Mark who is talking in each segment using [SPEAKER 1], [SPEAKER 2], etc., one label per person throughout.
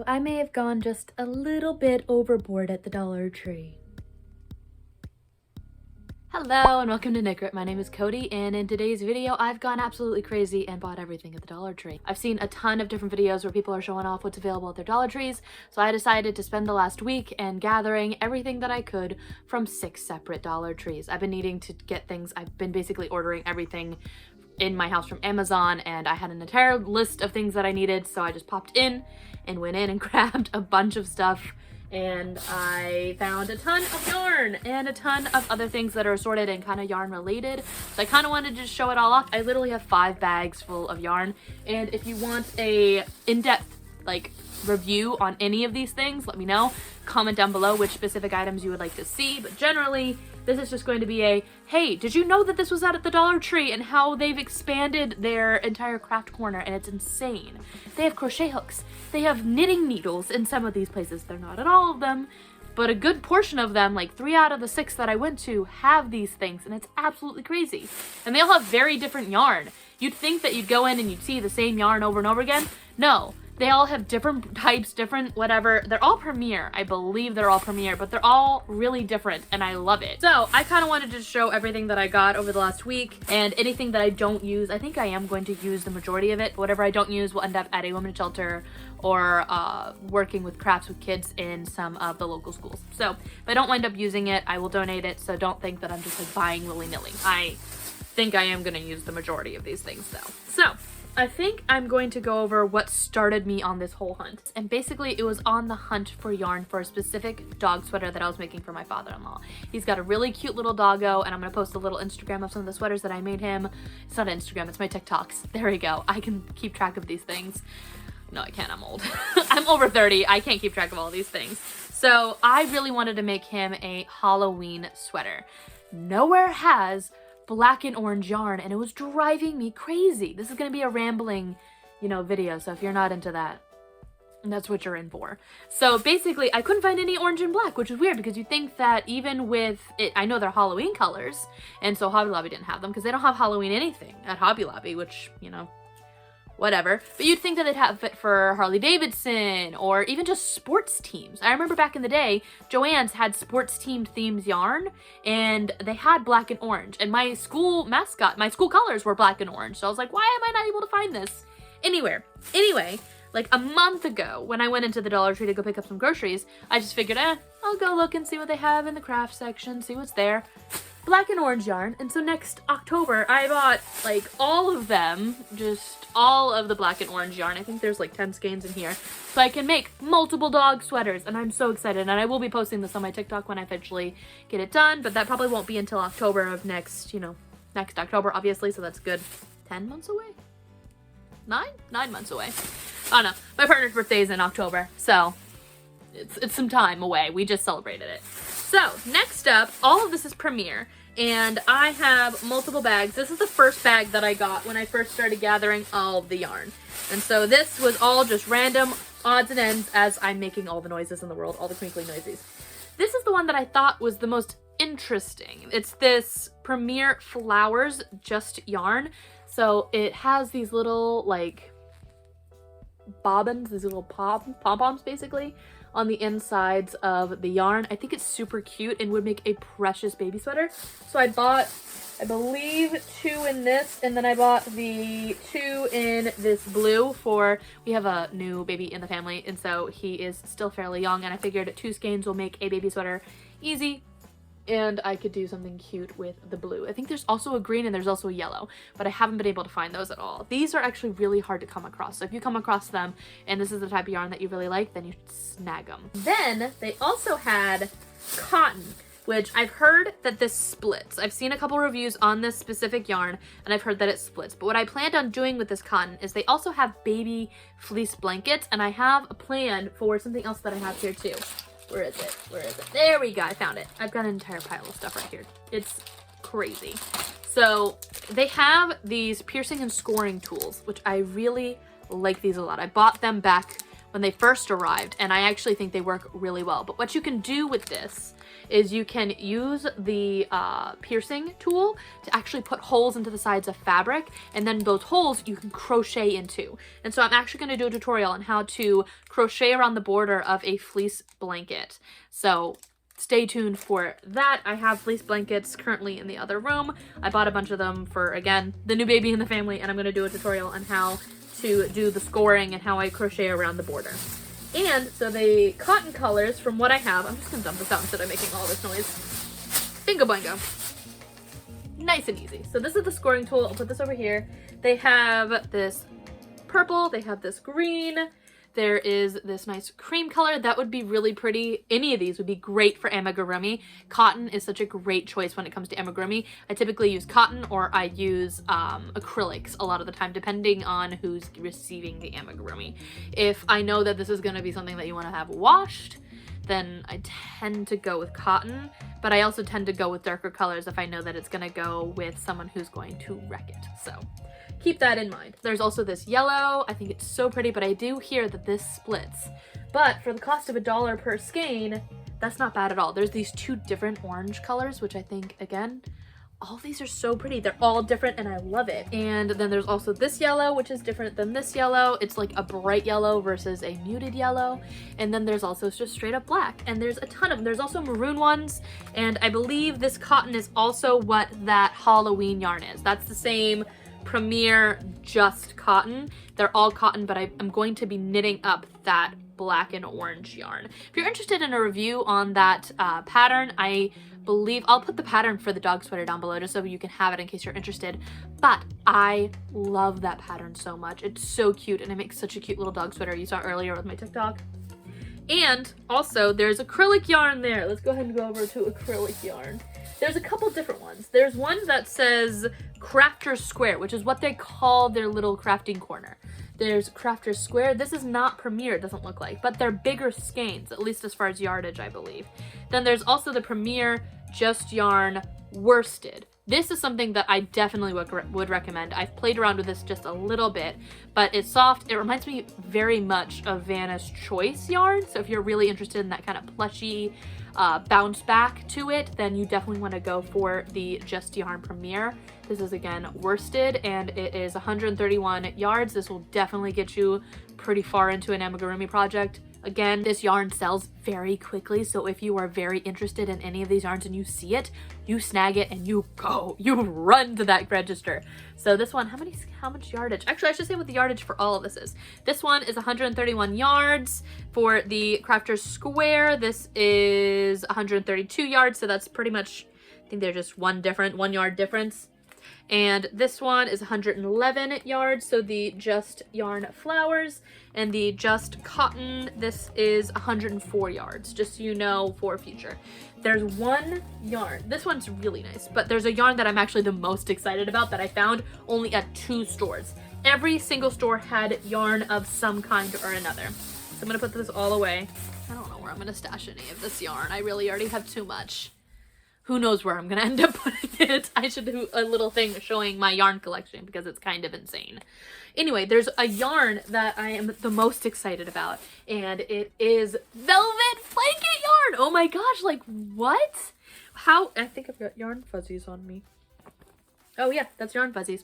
[SPEAKER 1] I may have gone just a little bit overboard at the Dollar Tree. Hello and welcome to Nickrit. My name is Cody, and in today's video I've gone absolutely crazy and bought everything at the Dollar Tree. I've seen a ton of different videos where people are showing off what's available at their Dollar Trees, so I decided to spend the last week and gathering everything that I could from 6 separate Dollar Trees. I've been needing to get things. I've been basically ordering everything in my house from Amazon, and I had an entire list of things that I needed, so I just popped in and went in and grabbed a bunch of stuff. And I found a ton of yarn and a ton of other things that are assorted and kind of yarn related. So I kind of wanted to just show it all off. I literally have 5 bags full of yarn. And if you want a in-depth like review on any of these things, let me know. Comment down below which specific items you would like to see. But generally, this is just going to be a, hey, did you know that this was out at the Dollar Tree and how they've expanded their entire craft corner, and it's insane. They have crochet hooks. They have knitting needles in some of these places. They're not at all of them, but a good portion of them, like 3 out of the 6 that I went to, have these things, and it's absolutely crazy. And they all have very different yarn. You'd think that you'd go in and you'd see the same yarn over and over again. No. They all have different types, different whatever. They're all Premier. I believe they're all Premier, but they're all really different, and I love it. So I kind of wanted to show everything that I got over the last week, and anything that I don't use. I think I am going to use the majority of it. Whatever I don't use will end up at a women's shelter or working with crafts with kids in some of the local schools. So if I don't wind up using it, I will donate it, so don't think that I'm just like buying willy-nilly. I think I am going to use the majority of these things though. So I think I'm going to go over what started me on this whole hunt. And basically it was on the hunt for yarn for a specific dog sweater that I was making for my father-in-law. He's got a really cute little doggo, and I'm going to post a little Instagram of some of the sweaters that I made him. It's not Instagram, it's my TikToks. There we go. I can keep track of these things. No, I can't. I'm old. I'm over 30. I can't keep track of all these things. So I really wanted to make him a Halloween sweater. Nowhere has black and orange yarn, and it was driving me crazy. This is going to be a rambling, video, so if you're not into that, that's what you're in for. So basically, I couldn't find any orange and black, which is weird because you think that even with it, I know they're Halloween colors, and so Hobby Lobby didn't have them because they don't have Halloween anything at Hobby Lobby, which, whatever. But you'd think that they'd have it for Harley Davidson or even just sports teams. I remember back in the day, Joann's had sports team themed yarn, and they had black and orange. And my school mascot, my school colors were black and orange. So I was like, why am I not able to find this anyway, like a month ago when I went into the Dollar Tree to go pick up some groceries, I just figured, I'll go look and see what they have in the craft section, see what's there. Black and orange yarn. And so next October I bought like all of them, just all of the black and orange yarn. I think there's like 10 skeins in here, so I can make multiple dog sweaters, and I'm so excited. And I will be posting this on my TikTok when I eventually get it done, but that probably won't be until October of next October, obviously, so that's good 10 months away. 9 months away. I don't know. My partner's birthday is in October, so it's some time away. We just celebrated it. So next up, all of this is Premier, and I have multiple bags. This is the first bag that I got when I first started gathering all of the yarn. And so this was all just random odds and ends as I'm making all the noises in the world, all the crinkly noises. This is the one that I thought was the most interesting. It's this Premier Flowers Just yarn. So it has these little like bobbins, these little pom-poms basically, on the insides of the yarn. I think it's super cute and would make a precious baby sweater. So I bought, I believe, 2 in this, and then I bought the 2 in this blue for, we have a new baby in the family, and so he is still fairly young, and I figured 2 skeins will make a baby sweater easy, and I could do something cute with the blue. I think there's also a green and there's also a yellow, but I haven't been able to find those at all. These are actually really hard to come across, so if you come across them and this is the type of yarn that you really like, then you should snag them. Then they also had cotton, which I've heard that this splits. I've seen a couple reviews on this specific yarn, and I've heard that it splits. But what I planned on doing with this cotton is they also have baby fleece blankets, and I have a plan for something else that I have here too. Where is it? Where is it? There we go. I found it. I've got an entire pile of stuff right here. It's crazy. So they have these piercing and scoring tools, which I really like these a lot. I bought them back when they first arrived, and I actually think they work really well. But what you can do with this is you can use the piercing tool to actually put holes into the sides of fabric, and then those holes you can crochet into. And so I'm actually going to do a tutorial on how to crochet around the border of a fleece blanket. So stay tuned for that. I have fleece blankets currently in the other room. I bought a bunch of them for, again, the new baby in the family, and I'm going to do a tutorial on how to do the scoring and how I crochet around the border. And so the cotton colors, from what I have, I'm just going to dump this out instead of making all this noise. Bingo boingo. Nice and easy. So this is the scoring tool. I'll put this over here. They have this purple, they have this green, there is this nice cream color that would be really pretty. Any of these would be great for amigurumi. Cotton is such a great choice when it comes to amigurumi. I typically use cotton, or I use acrylics a lot of the time, depending on who's receiving the amigurumi. If I know that this is going to be something that you want to have washed, then I tend to go with cotton, but I also tend to go with darker colors if I know that it's going to go with someone who's going to wreck it. So keep that in mind. There's also this yellow. I think it's so pretty, but I do hear that this splits. But for the cost of $1 per skein, that's not bad at all. There's these two different orange colors, which I think, again, all these are so pretty. They're all different and I love it. And then there's also this yellow, which is different than this yellow. It's like a bright yellow versus a muted yellow. And then there's also just straight up black. And there's a ton of them. There's also maroon ones. And I believe this cotton is also what that Halloween yarn is. That's the same Premier Just Cotton. They're all cotton, but I'm going to be knitting up that black and orange yarn. If you're interested in a review on that pattern, I believe I'll put the pattern for the dog sweater down below just so you can have it in case you're interested. But I love that pattern so much. It's so cute, and it makes such a cute little dog sweater you saw earlier with my TikTok. And also there's acrylic yarn there. Let's go ahead and go over to acrylic yarn. There's a couple different ones. There's one that says Crafter's Square, which is what they call their little crafting corner. There's Crafter's Square. This is not Premier, it doesn't look like, but they're bigger skeins, at least as far as yardage, I believe. Then there's also the Premier Just Yarn Worsted. This is something that I definitely would recommend. I've played around with this just a little bit, but it's soft. It reminds me very much of Vanna's Choice yarn. So if you're really interested in that kind of plushy bounce back to it, then you definitely want to go for the Just Yarn Premier. This is again worsted, and it is 131 yards. This will definitely get you pretty far into an amigurumi project. Again, this yarn sells very quickly, so if you are very interested in any of these yarns and you see it, you snag it and you run to that register. So this one, how much yardage? Actually, I should say what the yardage for all of this is. This one is 131 yards. For the Crafter's Square, this is 132 yards, so that's pretty much, I think they're just one yard difference. And this one is 111 yards, so the Just Yarn Flowers. And the Just Cotton, this is 104 yards, just so you know for future. There's one yarn, this one's really nice, but there's a yarn that I'm actually the most excited about that I found only at 2 stores. Every single store had yarn of some kind or another. So I'm gonna put this all away. I don't know where I'm gonna stash any of this yarn. I really already have too much. Who knows where I'm gonna end up putting it. I should do a little thing showing my yarn collection because it's kind of insane. Anyway, there's a yarn that I am the most excited about, and it is Velvet Blanket yarn. Oh my gosh, like what? How? I think I've got yarn fuzzies on me. Oh yeah, that's yarn fuzzies.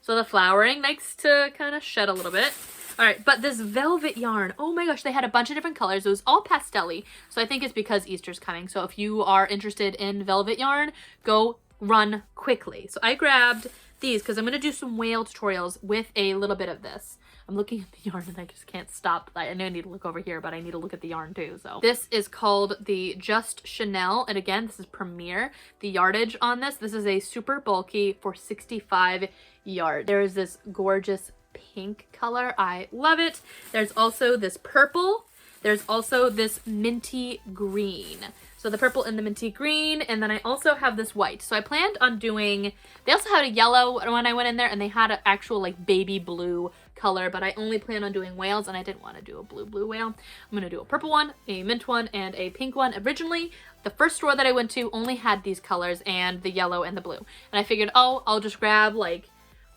[SPEAKER 1] So the flowering likes to kind of shed a little bit. All right, but this velvet yarn, oh my gosh, they had a bunch of different colors. It was all pastel-y, so I think it's because Easter's coming. So if you are interested in velvet yarn, go run quickly. So I grabbed these because I'm going to do some whale tutorials with a little bit of this. I'm looking at the yarn and I just can't stop. I know I need to look over here, but I need to look at the yarn too. So this is called the Just Chanel. And again, this is Premier. The yardage on this is a super bulky for 65 yards. There is this gorgeous pink color. I love it. There's also this purple. There's also this minty green. So the purple and the minty green, and then I also have this white. So I planned on doing, they also had a yellow when I went in there, and they had an actual like baby blue color, but I only plan on doing whales, and I didn't want to do a blue whale. I'm going to do a purple one, a mint one, and a pink one. Originally, the first store that I went to only had these colors and the yellow and the blue. And I figured, oh, I'll just grab like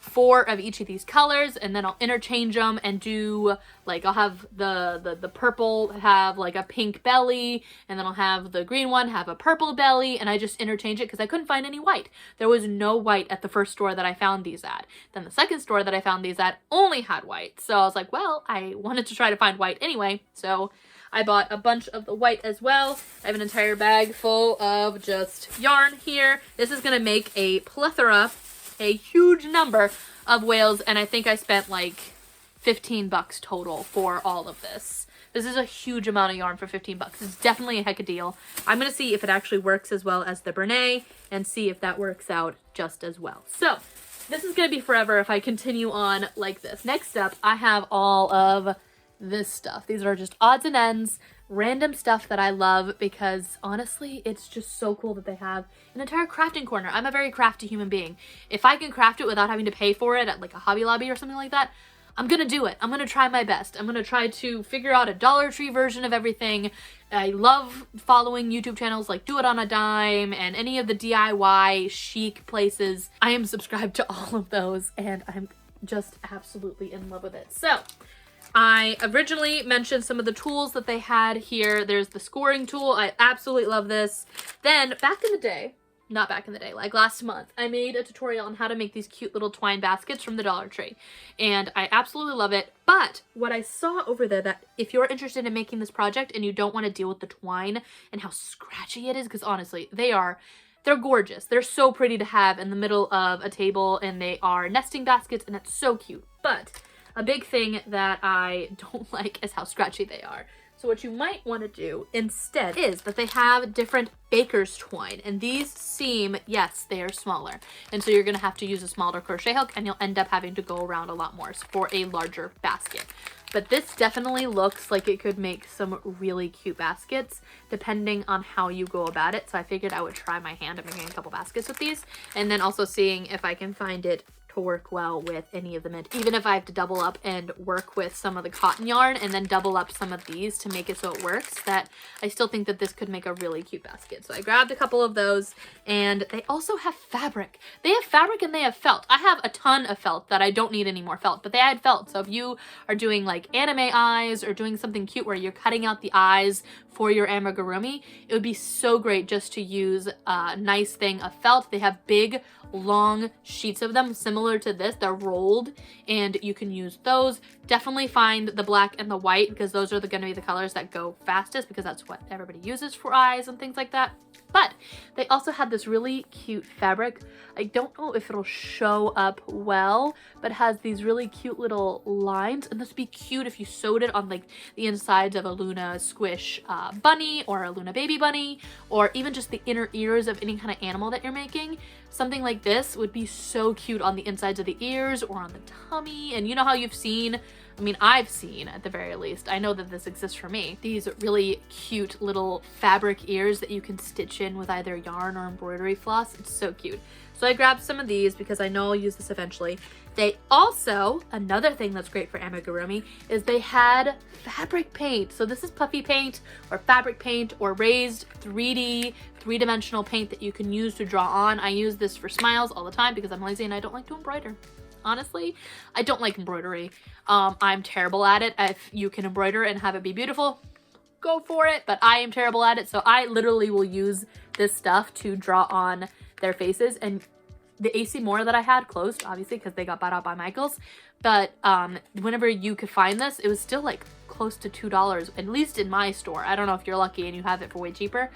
[SPEAKER 1] 4 of each of these colors, and then I'll interchange them and do, like, I'll have the purple have like a pink belly, and then I'll have the green one have a purple belly, and I just interchange it because I couldn't find any white. There was no white at the first store that I found these at. Then the second store that I found these at only had white. So I was like, well, I wanted to try to find white anyway, so I bought a bunch of the white as well. I have an entire bag full of just yarn here. This is gonna make a plethora, a huge number of whales, and I think I spent like 15 bucks total for all of this. This is a huge amount of yarn for 15 bucks. It's definitely a heck of a deal. I'm gonna see if it actually works as well as the Bernay and see if that works out just as well. So this is gonna be forever if I continue on like this. Next up, I have all of this stuff. These are just odds and ends, random stuff that I love because honestly, it's just so cool that they have an entire crafting corner. I'm a very crafty human being. If I can craft it without having to pay for it at like a Hobby Lobby or something like that, I'm gonna do it. I'm gonna try my best. I'm gonna try to figure out a Dollar Tree version of everything. I love following YouTube channels like Do It on a Dime and any of the DIY chic places. I am subscribed to all of those and I'm just absolutely in love with it. So I originally mentioned some of the tools that they had here. There's the scoring tool. I absolutely love this. Then back in the day, not back in the day, like last month, I made a tutorial on how to make these cute little twine baskets from the Dollar Tree. And I absolutely love it. But what I saw over there, that if you're interested in making this project and you don't want to deal with the twine and how scratchy it is, because honestly, they're gorgeous. They're so pretty to have in the middle of a table, and they are nesting baskets, and it's so cute. But a big thing that I don't like is how scratchy they are. So what you might want to do instead is that they have different baker's twine, and these seam, yes, they are smaller. And so you're going to have to use a smaller crochet hook, and you'll end up having to go around a lot more for a larger basket. But this definitely looks like it could make some really cute baskets depending on how you go about it. So I figured I would try my hand at making a couple baskets with these, and then also seeing if I can find it to work well with any of the mint, even if I have to double up and work with some of the cotton yarn and then double up some of these to make it so it works, that I still think that this could make a really cute basket. So I grabbed a couple of those, and they also have fabric. They have fabric and they have felt. I have a ton of felt that I don't need any more felt, but they had felt. So if you are doing like anime eyes or doing something cute where you're cutting out the eyes for your amigurumi, it would be so great just to use a nice thing of felt. They have big, long sheets of them similar to this. They're rolled, and you can use those. Definitely find the black and the white because those are going to be the colors that go fastest because that's what everybody uses for eyes and things like that. But they also had this really cute fabric. I don't know if it'll show up well, but it has these really cute little lines, and this would be cute if you sewed it on like the insides of a Luna Squish bunny or a Luna baby bunny, or even just the inner ears of any kind of animal that you're making. Something like this would be so cute on the insides of the ears or on the tummy. And you know how you've seen, I mean, I've seen at the very least, I know that this exists for me, these really cute little fabric ears that you can stitch in with either yarn or embroidery floss. It's so cute. So I grabbed some of these because I know I'll use this eventually. They also, another thing that's great for amigurumi is they had fabric paint. So this is puffy paint or fabric paint or raised 3D, three-dimensional paint that you can use to draw on. I use this for smiles all the time because I'm lazy and I don't like to embroider. Honestly, I don't like embroidery. I'm terrible at it. If you can embroider and have it be beautiful, go for it, but I am terrible at it. So I literally will use this stuff to draw on their faces. And the AC Moore that I had closed, obviously, because they got bought out by Michaels. But whenever you could find this, it was still like close to $2, at least in my store. I don't know if you're lucky and you have it for way cheaper,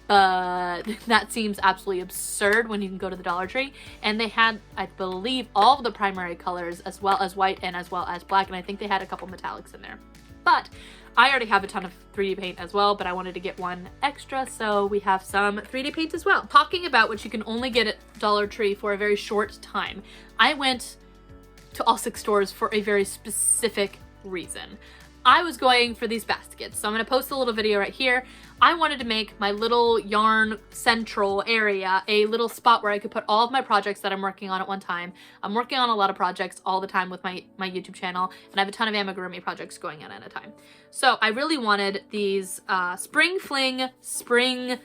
[SPEAKER 1] but that seems absolutely absurd when you can go to the Dollar Tree. And they had, I believe, all of the primary colors as well as white and as well as black, and I think they had a couple metallics in there. But I already have a ton of 3D paint as well, but I wanted to get one extra, so we have some 3D paint as well. Talking about what you can only get at Dollar Tree for a very short time, I went to all 6 stores for a very specific reason. I was going for these baskets, so I'm going to post a little video right here. I wanted to make my little yarn central area a little spot where I could put all of my projects that I'm working on at one time. I'm working on a lot of projects all the time with my YouTube channel, and I have a ton of amigurumi projects going on at a time. So I really wanted these spring fling, spring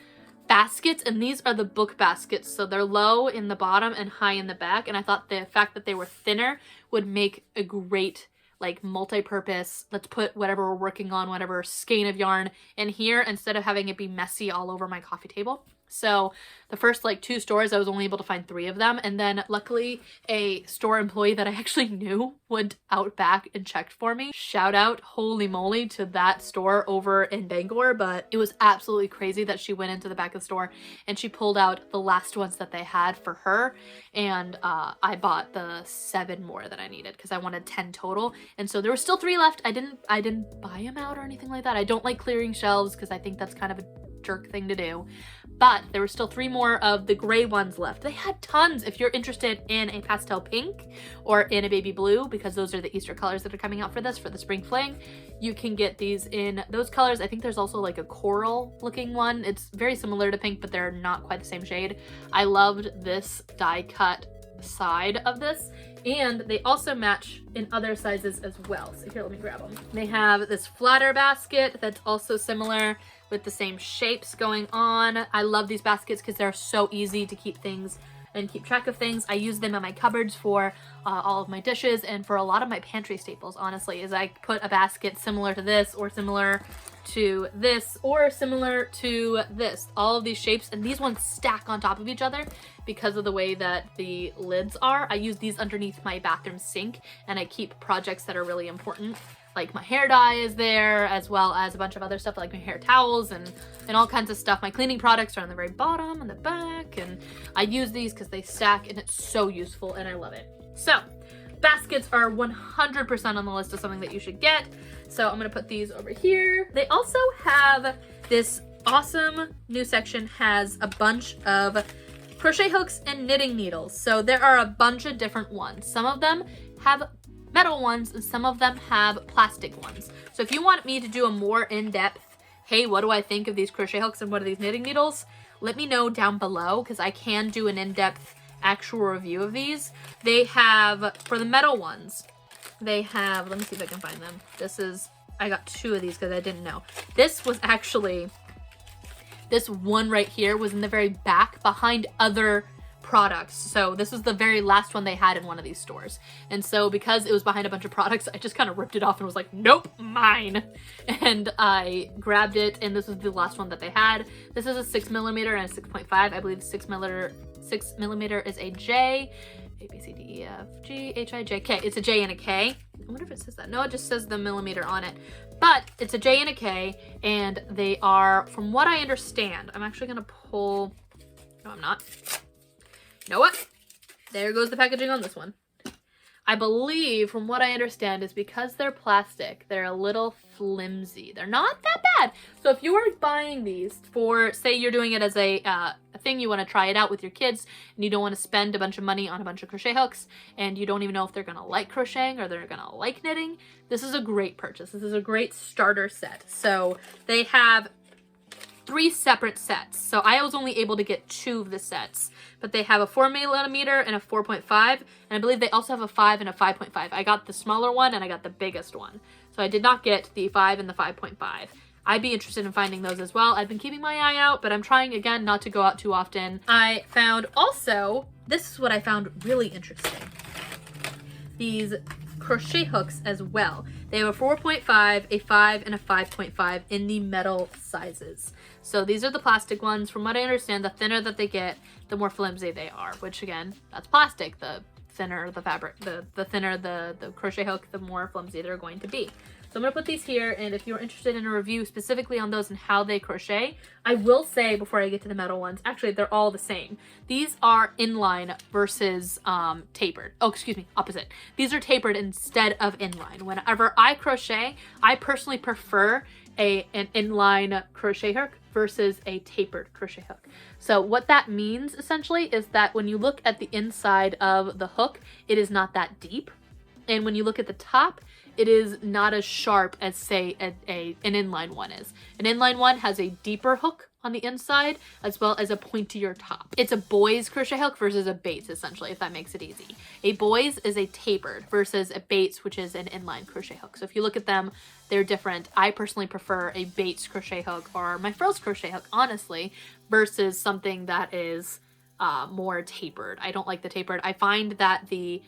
[SPEAKER 1] baskets, and these are the book baskets. So they're low in the bottom and high in the back. And I thought the fact that they were thinner would make a great like multi-purpose, let's put whatever we're working on, whatever skein of yarn in here instead of having it be messy all over my coffee table. So the first like 2 stores, I was only able to find 3 of them. And then luckily a store employee that I actually knew went out back and checked for me. Shout out, holy moly, to that store over in Bangor. But it was absolutely crazy that she went into the back of the store and she pulled out the last ones that they had for her. And I bought the 7 more that I needed because I wanted 10 total. And so there were still 3 left. I didn't buy them out or anything like that. I don't like clearing shelves because I think that's kind of a jerk thing to do. But there were still 3 more of the gray ones left. They had tons. If you're interested in a pastel pink or in a baby blue, because those are the Easter colors that are coming out for this, for the spring fling, you can get these in those colors. I think there's also like a coral looking one. It's very similar to pink, but they're not quite the same shade. I loved this die cut side of this, and they also match in other sizes as well. So here, let me grab them. They have this flatter basket that's also similar with the same shapes going on. I love these baskets because they're so easy to keep things and keep track of things. I use them in my cupboards for all of my dishes and for a lot of my pantry staples, honestly, is I put a basket similar to this or similar to this or similar to this. All of these shapes, and these ones stack on top of each other because of the way that the lids are. I use these underneath my bathroom sink and I keep projects that are really important. Like my hair dye is there, as well as a bunch of other stuff like my hair towels and all kinds of stuff. My cleaning products are on the very bottom and the back, and I use these because they stack and it's so useful and I love it. So baskets are 100% on the list of something that you should get. So I'm gonna put these over here. They also have this awesome new section, has a bunch of crochet hooks and knitting needles. So there are a bunch of different ones. Some of them have metal ones and some of them have plastic ones. So if you want me to do a more in-depth, hey, what do I think of these crochet hooks and what are these knitting needles, let me know down below because I can do an in-depth actual review of these. They have, for the metal ones, they have, let me see if I can find them. This is, I got 2 of these because I didn't know. This was actually, this one right here was in the very back behind other products. So this was the very last one they had in one of these stores. And so because it was behind a bunch of products, I just kind of ripped it off and was like, nope, mine. And I grabbed it, and this was the last one that they had. This is a 6mm and a 6.5. I believe 6mm is a J. A, B, C, D, E, F, G, H, I, J, K. It's a J and a K. I wonder if it says that. No, it just says the millimeter on it. But it's a J and a K, and they are, from what I understand, I'm actually gonna pull, no, I'm not. You know what? There goes the packaging on this one. I believe, from what I understand, is because they're plastic, they're a little flimsy. They're not that bad. So if you are buying these for, say you're doing it as a thing, you want to try it out with your kids, and you don't want to spend a bunch of money on a bunch of crochet hooks, and you don't even know if they're going to like crocheting or they're going to like knitting, this is a great purchase. This is a great starter set. So they have 3 separate sets. So I was only able to get 2 of the sets, but they have a 4mm and a 4.5, and I believe they also have a 5 and a 5.5. I got the smaller one and I got the biggest one. So I did not get the 5 and the 5.5. I'd be interested in finding those as well. I've been keeping my eye out, but I'm trying again not to go out too often. I found also, this is what I found really interesting, these crochet hooks as well. They have a 4.5, a 5, and a 5.5 in the metal sizes. So these are the plastic ones. From what I understand, the thinner that they get, the more flimsy they are, which again, that's plastic. The thinner the fabric, the thinner the crochet hook, the more flimsy they're going to be. So I'm gonna put these here, and if you're interested in a review specifically on those and how they crochet, I will say before I get to the metal ones, actually they're all the same. These are inline versus tapered. Oh, excuse me, opposite. These are tapered instead of inline. Whenever I crochet, I personally prefer an inline crochet hook versus a tapered crochet hook. So what that means essentially is that when you look at the inside of the hook, it is not that deep. And when you look at the top, it is not as sharp as, say, an inline one is. An inline one has a deeper hook on the inside, as well as a pointier top. It's a boys crochet hook versus a Bates, essentially, if that makes it easy. A boys is a tapered versus a Bates, which is an inline crochet hook. So if you look at them, they're different. I personally prefer a Bates crochet hook or my frills crochet hook, honestly, versus something that is more tapered. I don't like the tapered. I find that the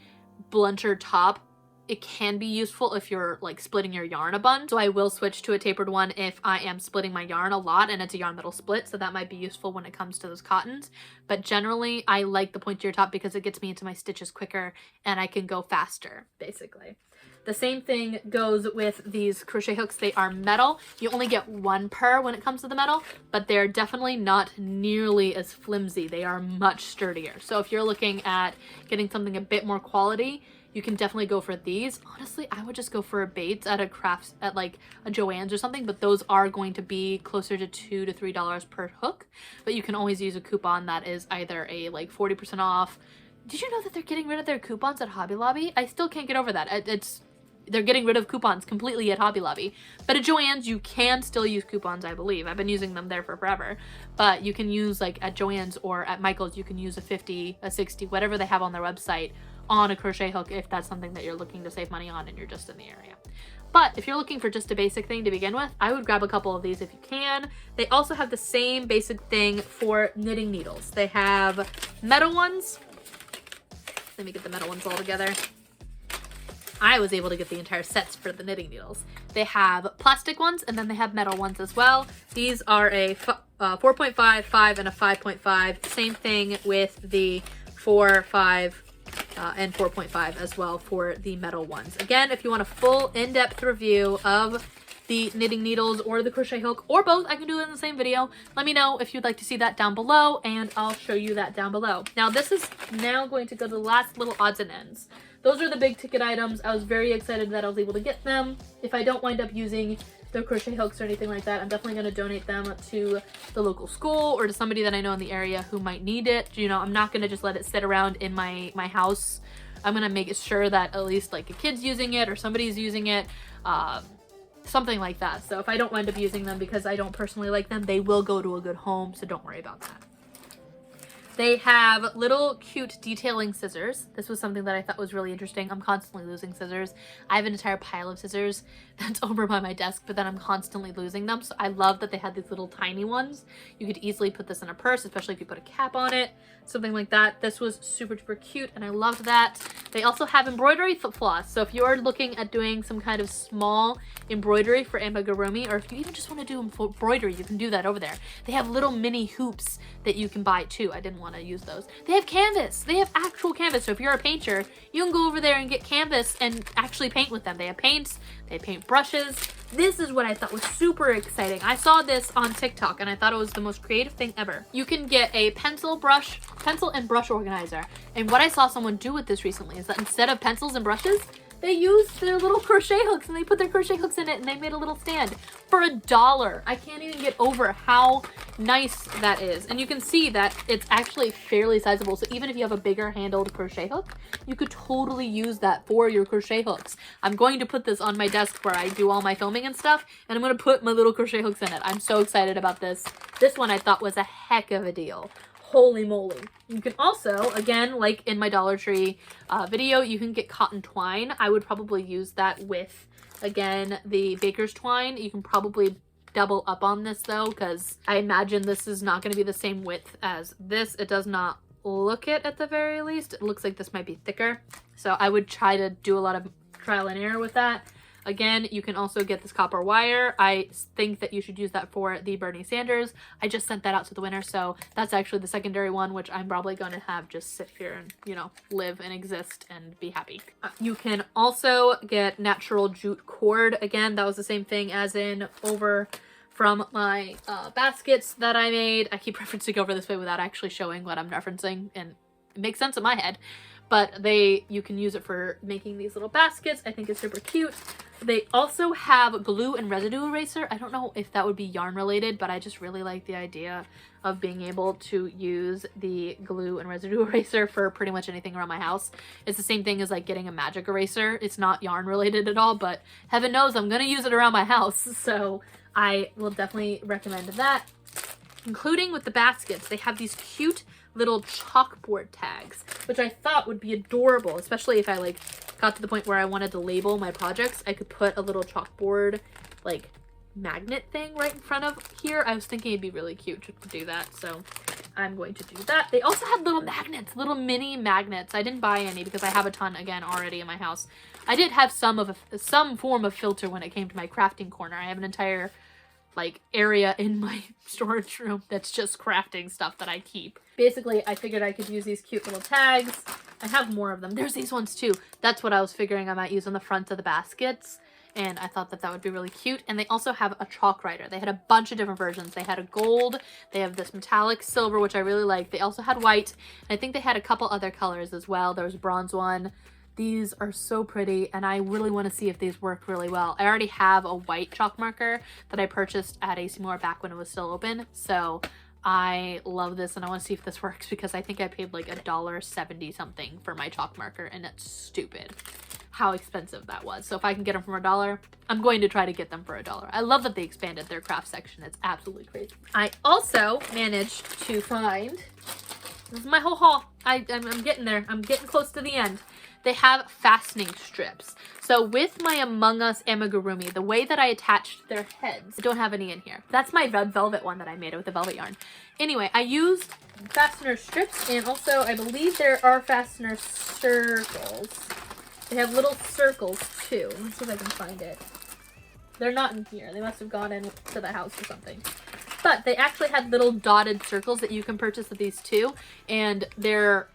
[SPEAKER 1] blunter top, it can be useful if you're like splitting your yarn a bunch. So I will switch to a tapered one if I am splitting my yarn a lot and it's a yarn that'll split. So that might be useful when it comes to those cottons. But generally I like the pointier top because it gets me into my stitches quicker and I can go faster, basically. The same thing goes with these crochet hooks. They are metal. You only get one per when it comes to the metal, but they're definitely not nearly as flimsy. They are much sturdier. So if you're looking at getting something a bit more quality, you can definitely go for these. Honestly, I would just go for a Bates at a crafts, at like a Joann's or something, but those are going to be closer to $2 to $3 per hook. But you can always use a coupon that is either a like 40% off. Did you know that they're getting rid of their coupons at Hobby Lobby? I still can't get over that. They're getting rid of coupons completely at Hobby Lobby. But at Joann's, you can still use coupons, I believe. I've been using them there for forever. But you can use, like, at Joann's or at Michael's, you can use a 50, a 60, whatever they have on their website on a crochet hook if that's something that you're looking to save money on and you're just in the area. But if you're looking for just a basic thing to begin with, I would grab a couple of these if you can. They also have the same basic thing for knitting needles. They have metal ones. Let me get the metal ones all together. I was able to get the entire sets for the knitting needles. They have plastic ones and then they have metal ones as well. These are a 4.5, 5, and a 5.5. Same thing with the 4, 5, and 4.5 as well for the metal ones. Again, if you want a full in-depth review of the knitting needles or the crochet hook or both, I can do it in the same video. Let me know if you'd like to see that down below and I'll show you that down below. Now this is now going to go to the last little odds and ends. Those are the big ticket items. I was very excited that I was able to get them. If I don't wind up using the crochet hooks or anything like that, I'm definitely going to donate them to the local school or to somebody that I know in the area who might need it. You know, I'm not going to just let it sit around in my house. I'm going to make sure that at least like a kid's using it or somebody's using it. Something like that. So if I don't wind up using them because I don't personally like them, they will go to a good home, so don't worry about that. They have little cute detailing scissors. This was something that I thought was really interesting. I'm constantly losing scissors. I have an entire pile of scissors that's over by my desk, but then I'm constantly losing them. So I love that they had these little tiny ones. You could easily put this in a purse, especially if you put a cap on it, something like that. This was super duper cute and I loved that. They also have embroidery floss. So if you're looking at doing some kind of small embroidery for amigurumi, or if you even just want to do embroidery, you can do that over there. They have little mini hoops that you can buy too. I didn't want to use those. They have canvas. They have actual canvas. So if you're a painter, you can go over there and get canvas and actually paint with them. They have paints. They paint brushes. This is what I thought was super exciting. I saw this on TikTok and I thought it was the most creative thing ever. You can get a pencil and brush organizer. And what I saw someone do with this recently is that instead of pencils and brushes, they used their little crochet hooks and they put their crochet hooks in it and they made a little stand for $1. I can't even get over how nice that is. And you can see that it's actually fairly sizable. So even if you have a bigger handled crochet hook, you could totally use that for your crochet hooks. I'm going to put this on my desk where I do all my filming and stuff, and I'm going to put my little crochet hooks in it. I'm so excited about this. This one I thought was a heck of a deal. Holy moly. You can also, again, like in my Dollar Tree video, you can get cotton twine. I would probably use that with, again, the baker's twine. You can probably double up on this though, because I imagine this is not going to be the same width as this. It does not look it at the very least. It looks like this might be thicker. So I would try to do a lot of trial and error with that. Again, you can also get this copper wire. I think that you should use that for the Bernie Sanders. I just sent that out to the winner, so that's actually the secondary one, which I'm probably going to have just sit here and, you know, live and exist and be happy. You can also get natural jute cord. Again, that was the same thing as in over from my baskets that I made. I keep referencing over this way without actually showing what I'm referencing, and it makes sense in my head. But you can use it for making these little baskets. I think it's super cute. They also have glue and residue eraser. I don't know if that would be yarn related, but I just really like the idea of being able to use the glue and residue eraser for pretty much anything around my house. It's the same thing as like getting a magic eraser. It's not yarn related at all, but heaven knows I'm gonna use it around my house. So I will definitely recommend that. including with the baskets, they have these cute little chalkboard tags, which I thought would be adorable, especially if I like got to the point where I wanted to label my projects. I could put a little chalkboard like magnet thing right in front of here. I was thinking it'd be really cute to do that, so I'm going to do that. They also had little magnets, little mini magnets. I didn't buy any because I have a ton again already in my house. I did have some form of filter when it came to my crafting corner. I have an entire like area in my storage room that's just crafting stuff that I keep. Basically, I figured I could use these cute little tags. I have more of them. There's these ones too. That's what I was figuring I might use on the front of the baskets. And I thought that that would be really cute. And they also have a chalk writer. They had a bunch of different versions. They had a gold, they have this metallic silver, which I really like. They also had white, and I think they had a couple other colors as well. There was a bronze one. These are so pretty, and I really want to see if these work really well. I already have a white chalk marker that I purchased at AC Moore back when it was still open. So I love this, and I want to see if this works because I think I paid like $1.70 something for my chalk marker, and it's stupid how expensive that was. So if I can get them for $1, I'm going to try to get them for $1. I love that they expanded their craft section. It's absolutely crazy. I also managed to find, this is my whole haul. I'm getting there. I'm getting close to the end. They have fastening strips. So with my Among Us amigurumi, the way that I attached their heads, I don't have any in here. That's my red velvet one that I made with the velvet yarn. Anyway, I used fastener strips, and also I believe there are fastener circles. They have little circles too. Let's see if I can find it. They're not in here. They must have gone into the house or something. But they actually had little dotted circles that you can purchase of these too. And they're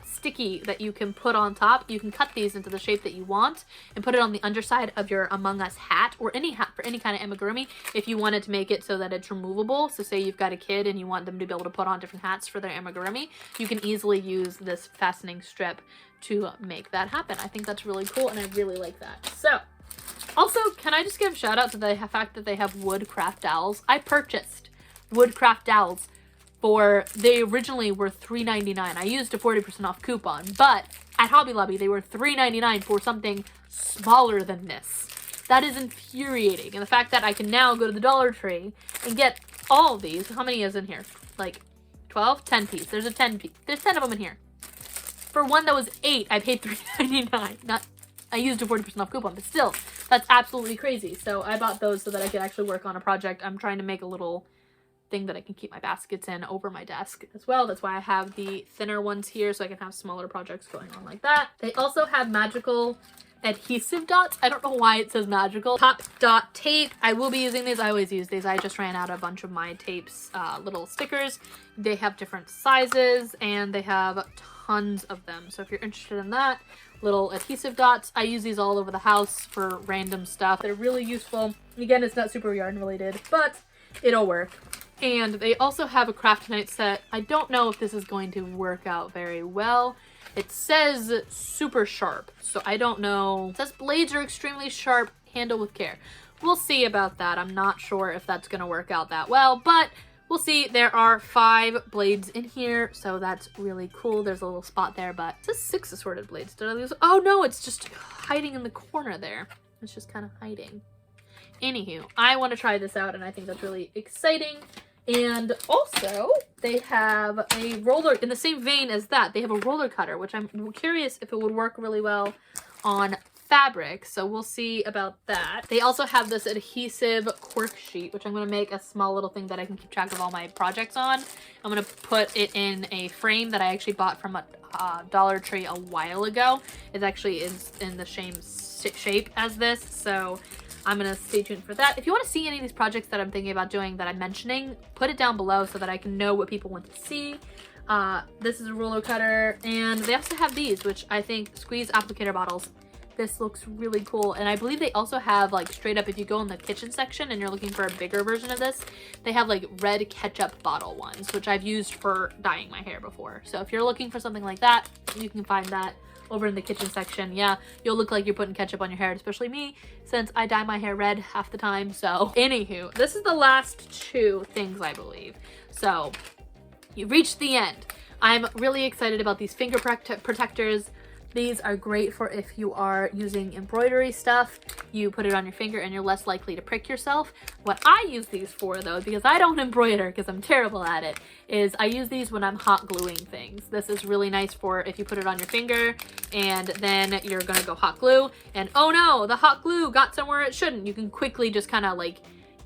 [SPEAKER 1] sticky that you can put on top. You can cut these into the shape that you want and put it on the underside of your Among Us hat, or any hat for any kind of amigurumi if you wanted to make it so that it's removable. So say you've got a kid and you want them to be able to put on different hats for their amigurumi, you can easily use this fastening strip to make that happen. I think that's really cool, and I really like that. So also, can I just give a shout out to the fact that they have wood craft dowels? I purchased wood craft dowels they originally were $3.99. I used a 40% off coupon, but at Hobby Lobby they were $3.99 for something smaller than this. That is infuriating. And the fact that I can now go to the Dollar Tree and get all of these. How many is in here? Like 12? 10 piece. There's a 10 piece. There's 10 of them in here. For one that was 8, I paid $3.99. I used a 40% off coupon, but still, that's absolutely crazy. So I bought those so that I could actually work on a project. I'm trying to make a little thing that I can keep my baskets in over my desk as well. That's why I have the thinner ones here, so I can have smaller projects going on like that. They also have magical adhesive dots. I don't know why it says magical. Pop dot tape. I will be using these. I always use these. I just ran out of a bunch of my tapes, little stickers. They have different sizes, and they have tons of them. So if you're interested in that, little adhesive dots. I use these all over the house for random stuff. They're really useful. Again, it's not super yarn related, but it'll work. And they also have a craft night set. I don't know if this is going to work out very well. It says super sharp, so I don't know. It says blades are extremely sharp, handle with care. We'll see about that. I'm not sure if that's going to work out that well, but we'll see. There are 5 blades in here, so that's really cool. There's a little spot there, but it says 6 assorted blades. Did I lose? Oh no, it's just hiding in the corner there. It's just kind of hiding. Anywho, I want to try this out, and I think that's really exciting. And also, they have a roller, in the same vein as that, they have a roller cutter, which I'm curious if it would work really well on fabric, so we'll see about that. They also have this adhesive cork sheet, which I'm going to make a small little thing that I can keep track of all my projects on. I'm going to put it in a frame that I actually bought from a Dollar Tree a while ago. It actually is in the same shape as this, so I'm going to stay tuned for that. If you want to see any of these projects that I'm thinking about doing that I'm mentioning, put it down below so that I can know what people want to see. This is a roller cutter, and they also have these, which I think squeeze applicator bottles. This looks really cool, and I believe they also have, like, straight up, if you go in the kitchen section and you're looking for a bigger version of this, they have like red ketchup bottle ones, which I've used for dyeing my hair before. So if you're looking for something like that, you can find that over in the kitchen section. Yeah, you'll look like you're putting ketchup on your hair, especially me, since I dye my hair red half the time. So anywho, this is the last 2 things, I believe. So you've reached the end. I'm really excited about these finger protectors. These are great for if you are using embroidery stuff. You put it on your finger and you're less likely to prick yourself. What I use these for though, because I don't embroider because I'm terrible at it, is I use these when I'm hot gluing things. This is really nice for if you put it on your finger and then you're gonna go hot glue and oh no, the hot glue got somewhere it shouldn't. You can quickly just kind of like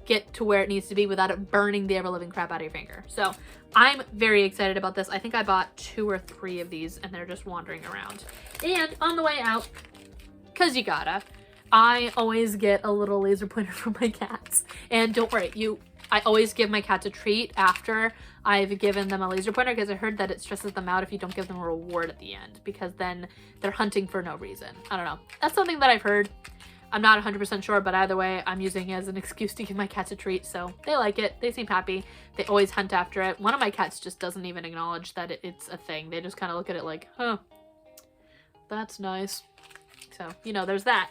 [SPEAKER 1] get to where it needs to be without it burning the ever-living crap out of your finger. So I'm very excited about this. I think I bought 2 or 3 of these and they're just wandering around. And on the way out, because you gotta, I always get a little laser pointer for my cats. And don't worry, I always give my cats a treat after I've given them a laser pointer because I heard that it stresses them out if you don't give them a reward at the end because then they're hunting for no reason. I don't know. That's something that I've heard. I'm not 100% sure, but either way, I'm using it as an excuse to give my cats a treat, so they like it. They seem happy. They always hunt after it. One of my cats just doesn't even acknowledge that it's a thing. They just kind of look at it like, huh, that's nice. So, you know, there's that.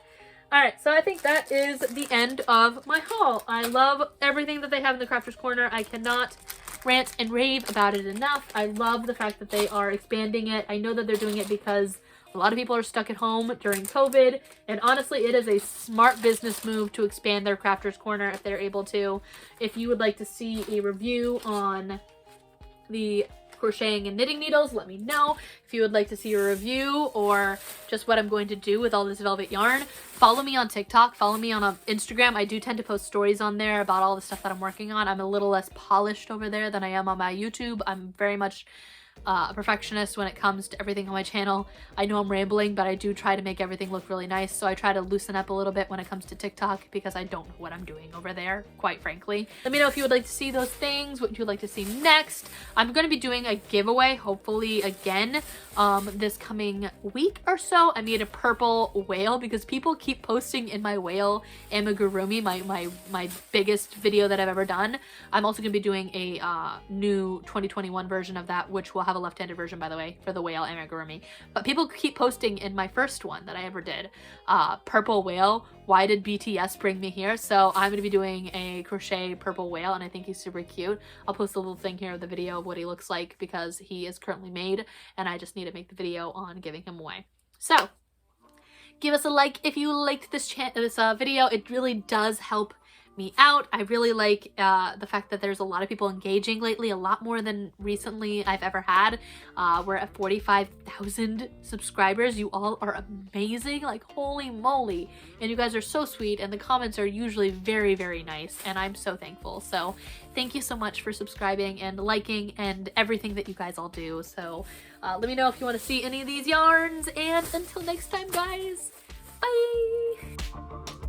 [SPEAKER 1] Alright, so I think that is the end of my haul. I love everything that they have in the Crafter's Corner. I cannot rant and rave about it enough. I love the fact that they are expanding it. I know that they're doing it because a lot of people are stuck at home during COVID, and honestly, it is a smart business move to expand their Crafter's Corner if they're able to. If you would like to see a review on the crocheting and knitting needles, let me know. If you would like to see a review or just what I'm going to do with all this velvet yarn, follow me on TikTok, follow me on Instagram. I do tend to post stories on there about all the stuff that I'm working on. I'm a little less polished over there than I am on my YouTube. I'm very much a perfectionist when it comes to everything on my channel. I know I'm rambling, but I do try to make everything look really nice, so I try to loosen up a little bit when it comes to TikTok because I don't know what I'm doing over there, quite frankly. Let me know if you would like to see those things, what you would like to see next. I'm going to be doing a giveaway, hopefully again, this coming week or so. I made a purple whale because people keep posting in my whale amigurumi, my biggest video that I've ever done. I'm also going to be doing a new 2021 version of that, which will have a left-handed version, by the way, for the whale amigurumi. But people keep posting in my first one that I ever did, purple whale, why did BTS bring me here? So I'm going to be doing a crochet purple whale, and I think he's super cute. I'll post a little thing here of the video of what he looks like because he is currently made, and I just need to make the video on giving him away. So give us a like if you liked this video. It really does help me out. I really like the fact that there's a lot of people engaging lately, a lot more than recently I've ever had. We're at 45,000 subscribers. You all are amazing, like holy moly, and you guys are so sweet, and the comments are usually very, very nice, and I'm so thankful. So thank you so much for subscribing and liking and everything that you guys all do. So let me know if you want to see any of these yarns, and until next time, guys, bye.